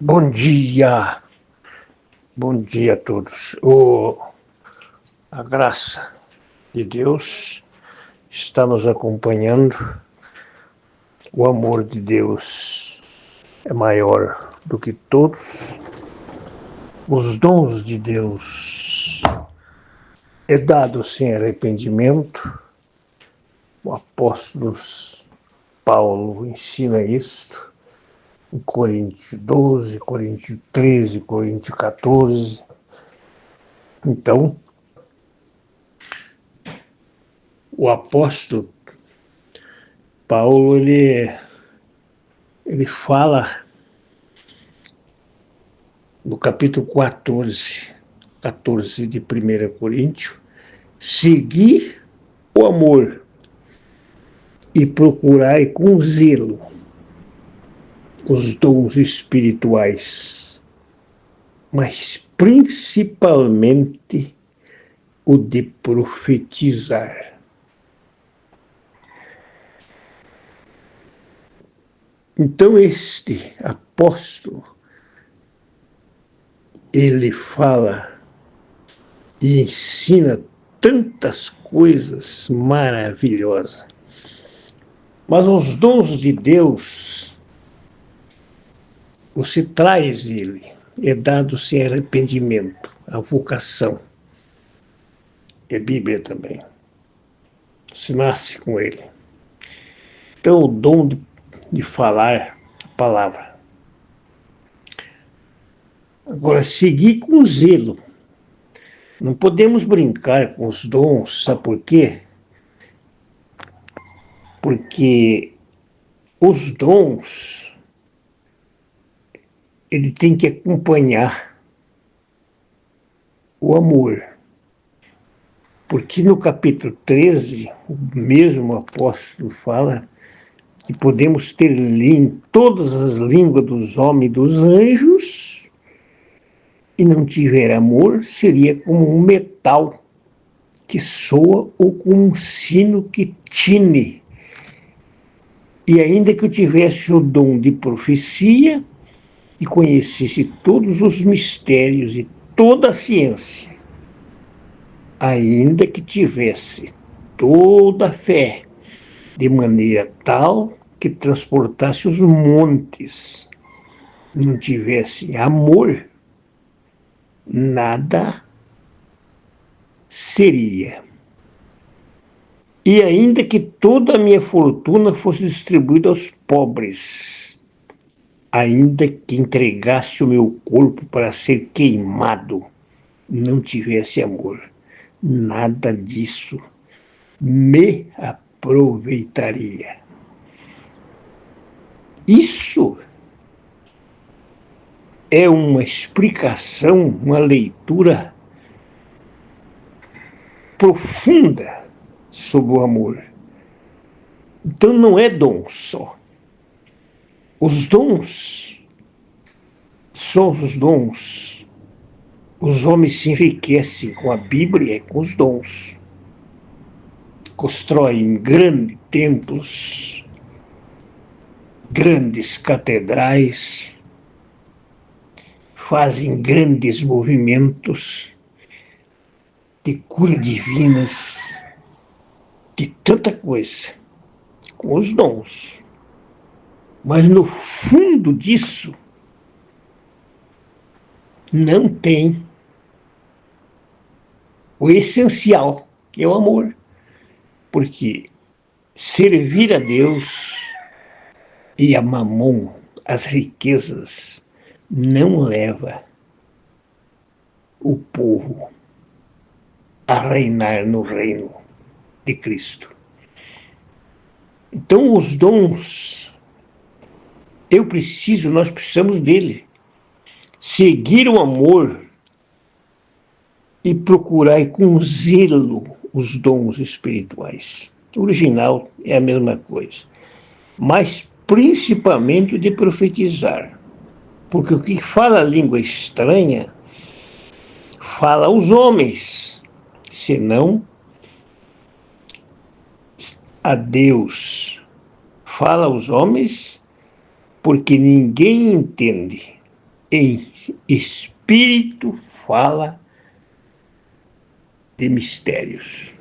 Bom dia a todos. A graça de Deus está nos acompanhando, o amor de Deus é maior do que todos, os dons de Deus é dado sem arrependimento. O apóstolo Paulo ensina isto em Coríntios 12, Coríntios 13, Coríntios 14. Então, o apóstolo Paulo, ele fala no capítulo 14 de 1 Coríntios, seguir o amor e procurai com zelo os dons espirituais, mas principalmente o de profetizar. Então este apóstolo, ele fala e ensina tantas coisas maravilhosas. Mas os dons de Deus, você traz ele, é dado sem arrependimento, a vocação. É Bíblia também. Se nasce com ele. Então, o dom de falar a palavra. Agora, seguir com zelo. Não podemos brincar com os dons, sabe por quê? Porque os dons, ele tem que acompanhar o amor. Porque no capítulo 13, o mesmo apóstolo fala que podemos ter todas as línguas dos homens e dos anjos, e não tiver amor, seria como um metal que soa ou como um sino que tine. E ainda que eu tivesse o dom de profecia e conhecesse todos os mistérios e toda a ciência, ainda que tivesse toda a fé, de maneira tal que transportasse os montes, não tivesse amor, nada seria. E ainda que toda a minha fortuna fosse distribuída aos pobres, ainda que entregasse o meu corpo para ser queimado, não tivesse amor, nada disso me aproveitaria. Isso é uma explicação, uma leitura profunda sobre o amor. Então não é dom só. Os dons são os dons. Os homens se enriquecem com a Bíblia e com os dons. Constroem grandes templos, grandes catedrais, fazem grandes movimentos de cura divinas, de tanta coisa, com os dons. Mas no fundo disso, não tem o essencial, que é o amor. Porque servir a Deus e a mamon, as riquezas, não leva o povo a reinar no reino de Cristo. Então os dons, nós precisamos dele. Seguir o amor e procurar com zelo os dons espirituais. O original é a mesma coisa. Mas principalmente o de profetizar. Porque o que fala a língua estranha fala aos homens, senão a Deus. Fala aos homens porque ninguém entende. em espírito fala de mistérios.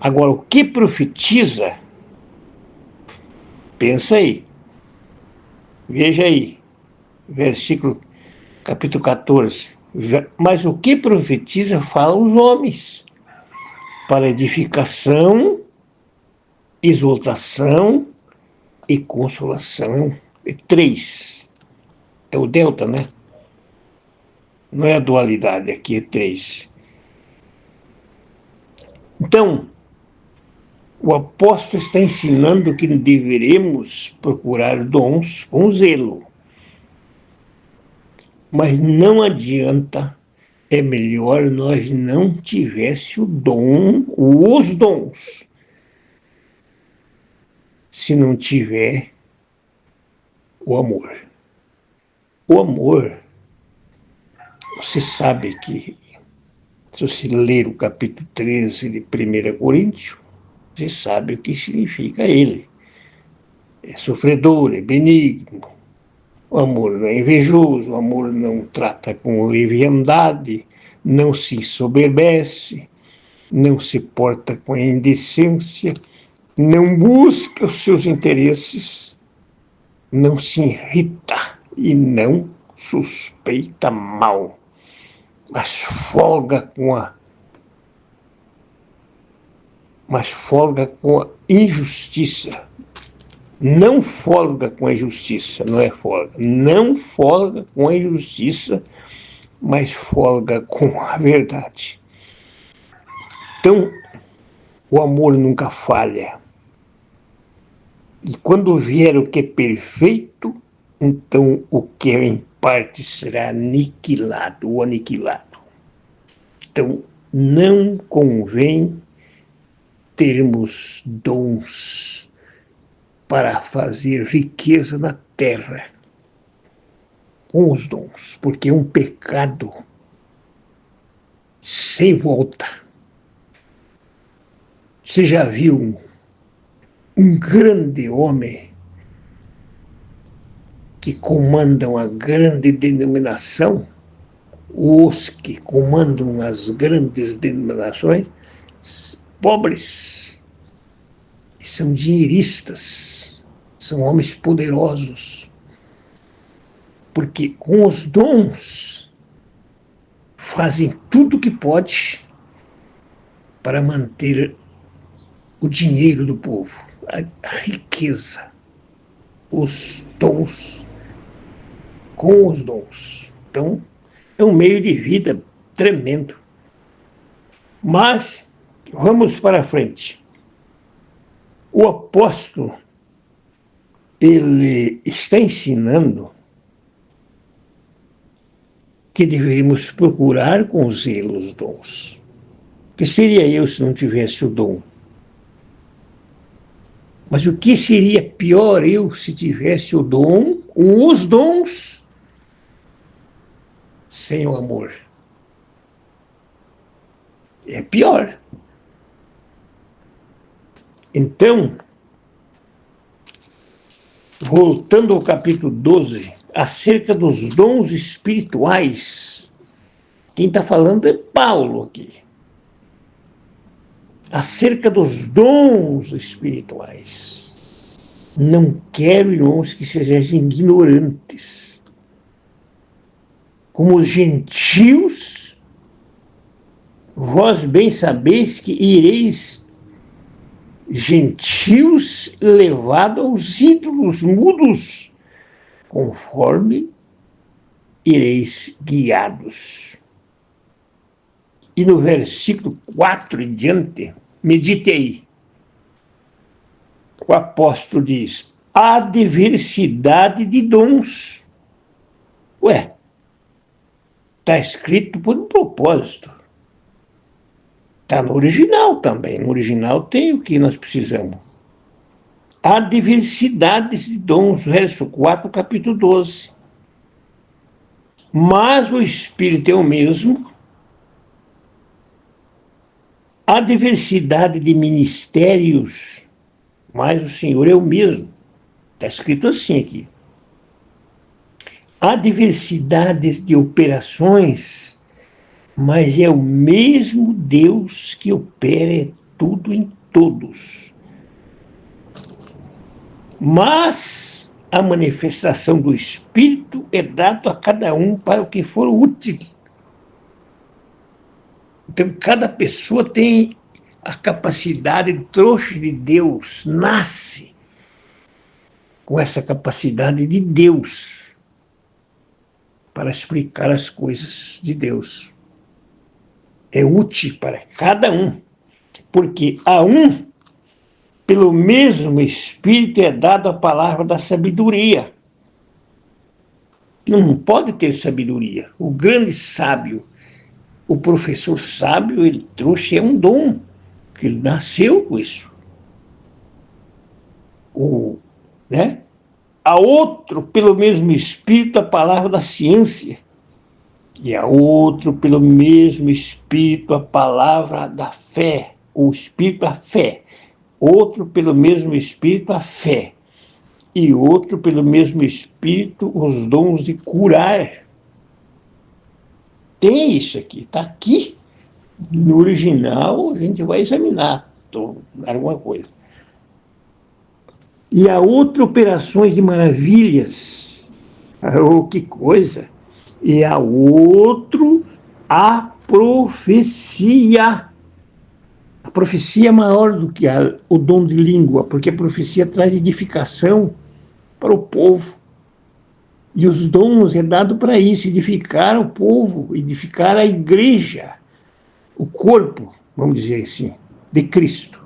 Agora, o que profetiza, pensa aí, veja aí, versículo, capítulo 14. Mas o que profetiza fala os homens, para edificação, exortação e consolação. É 3. É o delta, né? Não é a dualidade, aqui é 3. Então, o apóstolo está ensinando que deveremos procurar dons com zelo. Mas não adianta, é melhor nós não tivesse o dom, os dons, se não tiver o amor. O amor, você sabe que, se você ler o capítulo 13 de 1 Coríntios, você sabe o que significa ele. É sofredor, é benigno. O amor não é invejoso, o amor não trata com leviandade, não se ensoberbece, não se porta com indecência, não busca os seus interesses, não se irrita e não suspeita mal, mas folga com a injustiça. Não folga com a injustiça, não é folga. Não folga com a injustiça, mas folga com a verdade. Então, o amor nunca falha. E quando vier o que é perfeito, então o que é em parte será aniquilado ou aniquilado. Então, não convém termos dons para fazer riqueza na terra com os dons, porque é um pecado sem volta. Você já viu um grande homem que comanda uma grande denominação? Os que comandam as grandes denominações, pobres, são dinheiristas, são homens poderosos, porque com os dons fazem tudo o que pode para manter o dinheiro do povo, a riqueza, os dons, com os dons. Então, é um meio de vida tremendo. Mas, vamos para frente. O apóstolo, ele está ensinando que deveríamos procurar com zelo os dons. Que seria eu se não tivesse o dom? Mas o que seria pior eu se tivesse o dom, os dons, sem o amor? É pior. Então, voltando ao capítulo 12, acerca dos dons espirituais, quem está falando é Paulo aqui. Acerca dos dons espirituais. Não quero, irmãos, que sejam ignorantes. Como os gentios, vós bem sabeis que ireis gentios levados aos ídolos mudos, conforme ireis guiados. E no versículo 4 em diante, medite aí. O apóstolo diz: há diversidade de dons. Ué, está escrito por um propósito. Está no original também. No original tem o que nós precisamos. Há diversidade de dons, verso 4, capítulo 12. Mas o Espírito é o mesmo. Há diversidade de ministérios, mas o Senhor é o mesmo. Está escrito assim aqui. Há diversidades de operações, mas é o mesmo Deus que opera tudo em todos. Mas a manifestação do Espírito é dado a cada um para o que for útil. Então, cada pessoa tem a capacidade, trouxa de Deus, nasce com essa capacidade de Deus para explicar as coisas de Deus. É útil para cada um, porque a um, pelo mesmo Espírito, é dado a palavra da sabedoria. Não pode ter sabedoria. O grande sábio, o professor sábio, ele trouxe um dom, que ele nasceu com isso. Né? A outro, pelo mesmo Espírito, a palavra da ciência. E a outro, pelo mesmo Espírito, a palavra da fé. O Espírito, a fé. Outro, pelo mesmo Espírito, a fé. E outro, pelo mesmo Espírito, os dons de curar. Tem isso aqui, está aqui. No original, a gente vai examinar alguma coisa. E a outra, operações de maravilhas. Oh, que coisa! E a outro, a profecia. A profecia é maior do que o dom de língua, porque a profecia traz edificação para o povo. E os dons é dado para isso, edificar o povo, edificar a igreja, o corpo, vamos dizer assim, de Cristo.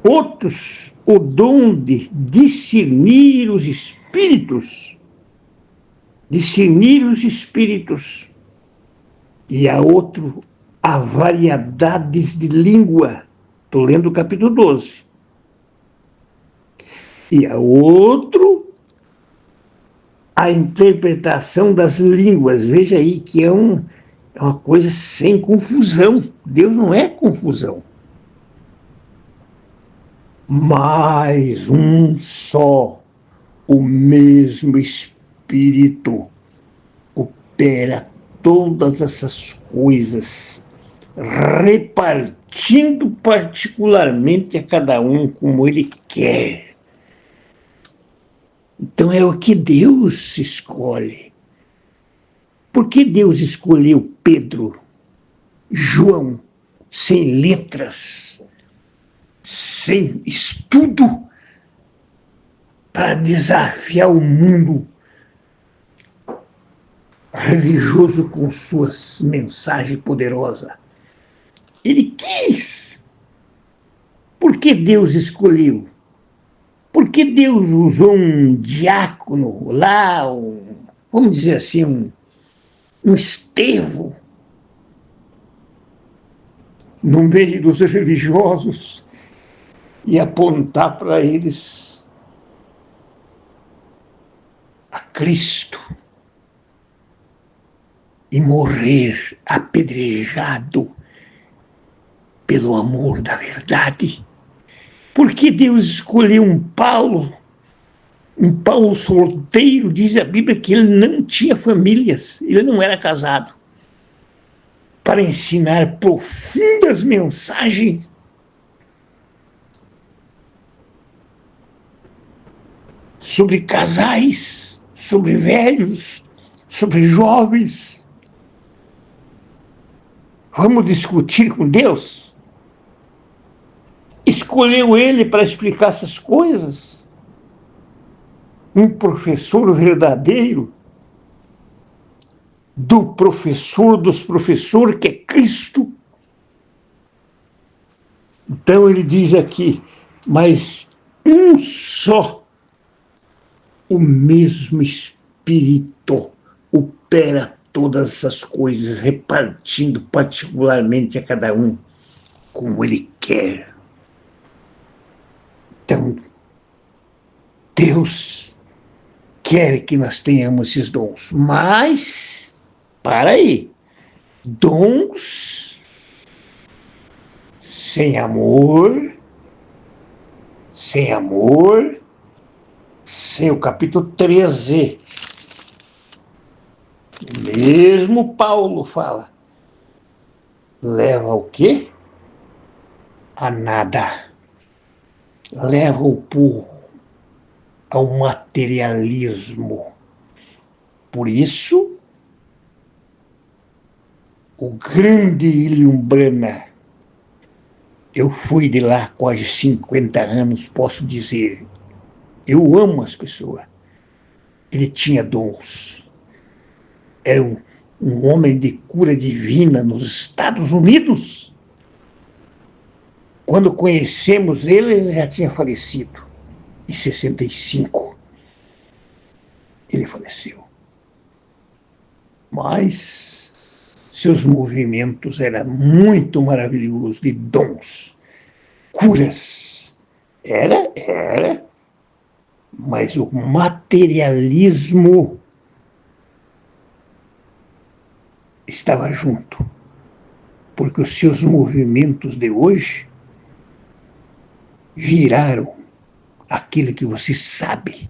Outros, o dom de discernir os espíritos. Discernir os espíritos. E a outro, a variedades de língua. Estou lendo o capítulo 12. E a outro, a interpretação das línguas. Veja aí que é uma coisa sem confusão. Deus não é confusão. Mas um só, o mesmo Espírito, opera todas essas coisas, repartindo particularmente a cada um como ele quer. Então é o que Deus escolhe. Por que Deus escolheu Pedro, João, sem letras, sem estudo, para desafiar o mundo religioso com suas mensagens poderosas? Ele quis. Por que Deus escolheu? Por que Deus usou um diácono lá, vamos dizer assim, um Estevão, no meio dos religiosos, e apontar para eles a Cristo e morrer apedrejado pelo amor da verdade? Por que Deus escolheu um Paulo solteiro? Diz a Bíblia que ele não tinha famílias, ele não era casado, para ensinar profundas mensagens sobre casais, sobre velhos, sobre jovens. Vamos discutir com Deus? Escolheu ele para explicar essas coisas? Um professor verdadeiro, do professor dos professores, que é Cristo. Então ele diz aqui, mas um só, o mesmo Espírito opera todas essas coisas, repartindo particularmente a cada um como ele quer. Então, Deus quer que nós tenhamos esses dons, mas, para aí, dons sem amor, sem o capítulo 13 Mesmo Paulo fala, leva o quê? A nada. Leva o povo ao materialismo. Por isso, o grande Ilhambrana, eu fui de lá quase 50 anos, posso dizer, eu amo as pessoas. Ele tinha dons. Era um homem de cura divina nos Estados Unidos. Quando conhecemos ele, ele já tinha falecido. Em 65, ele faleceu. Mas seus movimentos eram muito maravilhosos, de dons, curas. Era, mas o materialismo estava junto, porque os seus movimentos de hoje viraram aquilo que você sabe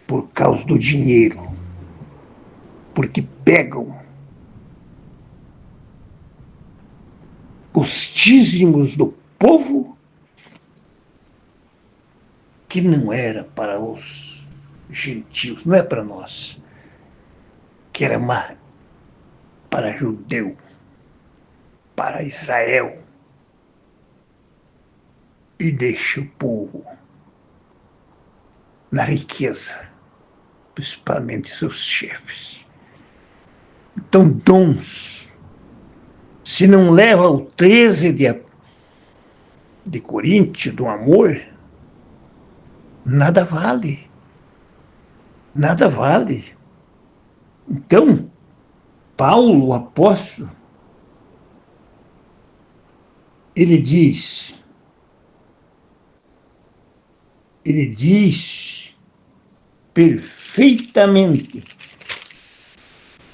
por causa do dinheiro, porque pegam os dízimos do povo que não era para os gentios, não é para nós, que era para judeu, para Israel, e deixa o povo na riqueza, principalmente seus chefes. Então, dons, se não leva ao 13 de Coríntios, do amor, nada vale. Nada vale. Então, Paulo, o apóstolo, ele diz perfeitamente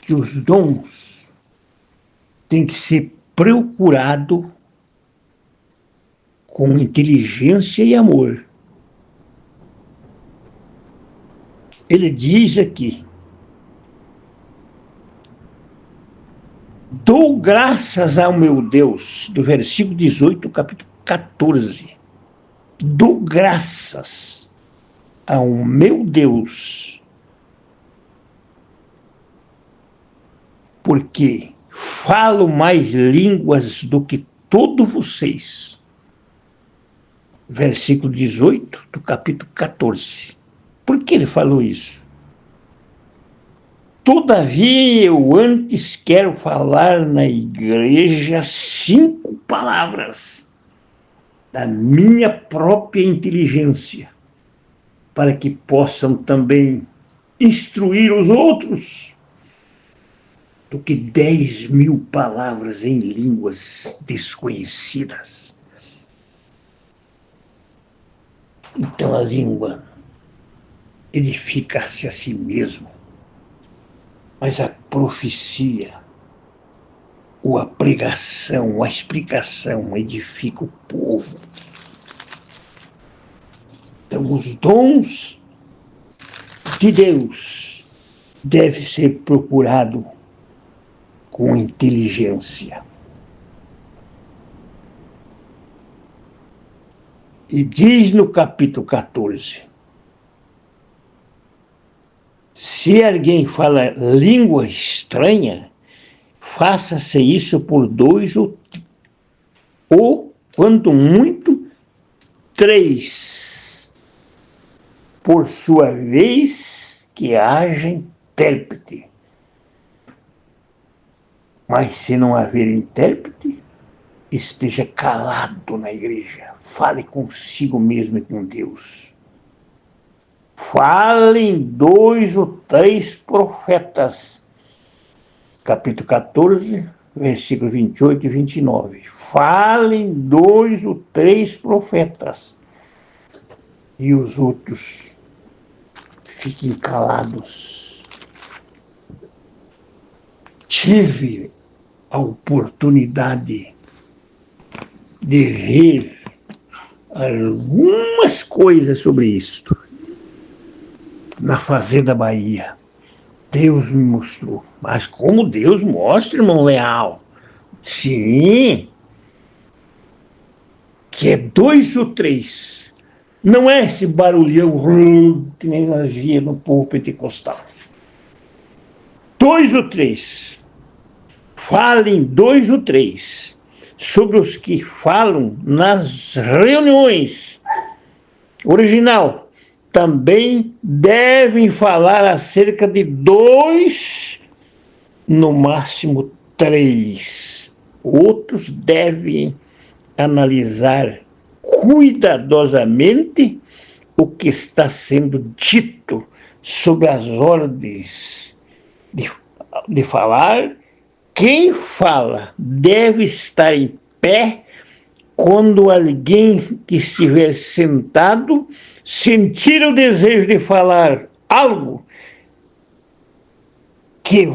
que os dons têm que ser procurados com inteligência e amor. Ele diz aqui: dou graças ao meu Deus, do versículo 18, capítulo 14. Dou graças ao meu Deus, porque falo mais línguas do que todos vocês. Versículo 18 do capítulo 14. Por que ele falou isso? Todavia, eu antes quero falar na igreja 5 palavras da minha própria inteligência, para que possam também instruir os outros, do que 10.000 palavras em línguas desconhecidas. Então a língua edifica-se a si mesmo, mas a profecia, ou a pregação, a explicação edifica o povo. Então os dons de Deus devem ser procurados com inteligência. E diz no capítulo 14, se alguém fala língua estranha, faça-se isso por 2 ou, quanto muito, 3, por sua vez que haja intérprete. Mas se não haver intérprete, esteja calado na igreja, fale consigo mesmo e com Deus. Falem 2 ou 3 profetas. Capítulo 14, versículo 28 e 29. Falem 2 ou 3 profetas, e os outros fiquem calados. Tive a oportunidade de ver algumas coisas sobre isto na Fazenda Bahia. Deus me mostrou. Mas como Deus mostra, irmão Leal? Sim, que é 2 ou 3. Não é esse barulhão que nem nós via no povo pentecostal. 2 ou 3. Falem 2 ou 3 sobre os que falam nas reuniões. Original. Também devem falar acerca de 2, no máximo 3. Outros devem analisar cuidadosamente o que está sendo dito sobre as ordens de falar. Quem fala deve estar em pé quando alguém que estiver sentado sentir o desejo de falar algo que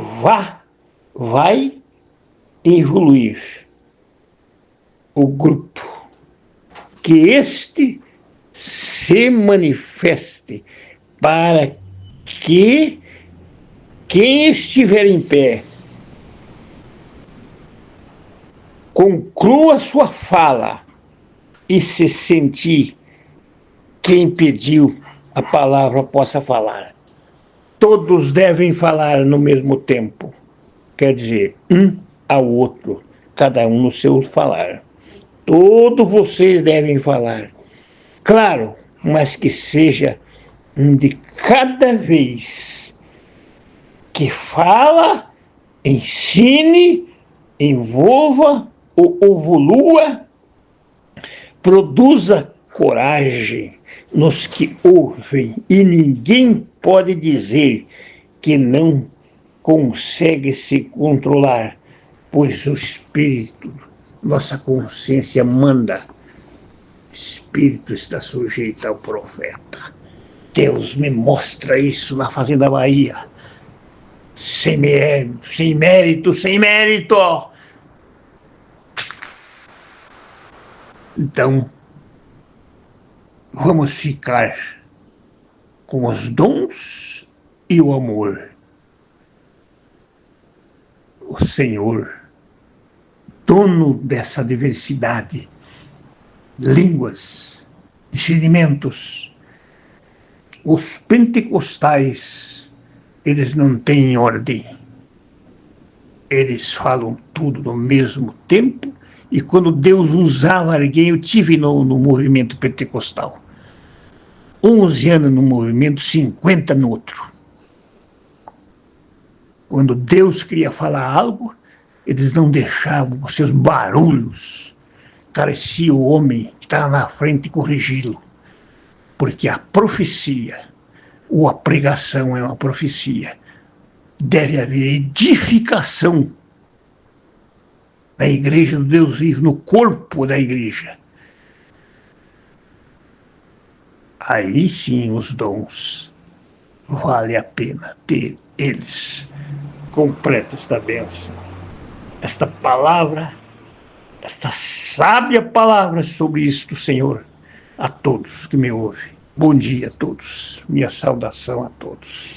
vai evoluir o grupo, que este se manifeste para que quem estiver em pé conclua sua fala e se sentir quem pediu a palavra possa falar. Todos devem falar no mesmo tempo. Quer dizer, um ao outro, cada um no seu falar. Todos vocês devem falar. Claro, mas que seja um de cada vez. Que fala, ensine, envolva ou evolua, produza coragem nos que ouvem, e ninguém pode dizer que não consegue se controlar, pois o Espírito, nossa consciência manda. O Espírito está sujeito ao profeta. Deus me mostra isso na Fazenda Bahia. Sem mérito, sem mérito, sem mérito. Então, vamos ficar com os dons e o amor. O Senhor, dono dessa diversidade, línguas, discernimentos, os pentecostais, eles não têm ordem. Eles falam tudo no mesmo tempo. E quando Deus usava alguém, eu tive no movimento pentecostal. 11 anos no movimento, 50 no outro. Quando Deus queria falar algo, eles não deixavam os seus barulhos. Parecia o homem que estava na frente corrigi-lo. Porque a profecia, ou a pregação é uma profecia, deve haver edificação na igreja do Deus vivo, no corpo da igreja. Aí sim os dons, vale a pena ter eles. Completa esta bênção, esta palavra, esta sábia palavra sobre isto, Senhor, a todos que me ouvem. Bom dia a todos, minha saudação a todos.